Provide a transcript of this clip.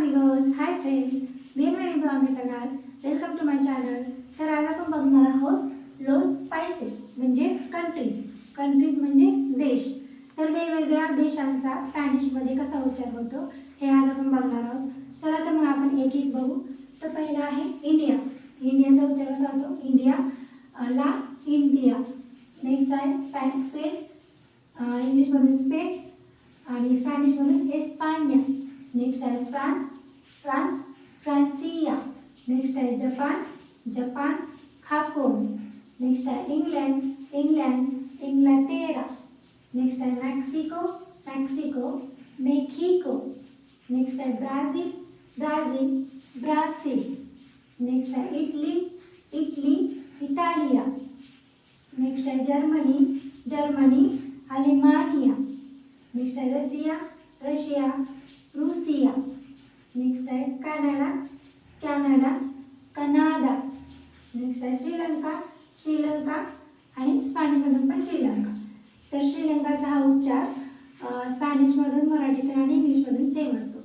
amigos, hi friends, bienvenido a mi canal, welcome to my channel. तर आज आपण बघणार आहोत लोस पायसेस म्हणजेच कंट्रीज म्हणजे देश. तर वेगवेगळ्या देशांचा स्पॅनिशमध्ये कसा उच्चार होतो हे आज आपण बघणार आहोत. चला तर मग आपण एक एक बघू. तर पहिला आहे इंडिया. इंडियाचा उच्चार कसा होतो? इंडिया ला इंडिया. नेक्स्ट आहे स्पेन, इंग्लिशमधून स्पेन आणि स्पॅनिशमधून एस्पान्या. नेक्स्ट आहे फ्रान्स, फ्रान्सिया. नेक्स्ट आहे जपान, जापोन. नेक्स्ट आहे इंग्लंड, इंग्लतेरा. नेक्स्ट आहे मेक्सिको, मेक्सिको. नेक्स्ट आहे ब्राझील. नेक्स्ट आहे इटली, इटालिया. नेक्स्ट आहे जर्मनी, अलेमानिया. नेक्स्ट आहे रशिया, रुसिया. नेक्स्ट आहे कनाडा. नेक्स्ट आहे श्रीलंका आणि स्पॅनिशमधून पण श्रीलंका. तर श्रीलंकाचा हा उच्चार स्पॅनिशमधून, मराठीतून आणि इंग्लिशमधून सेम असतो.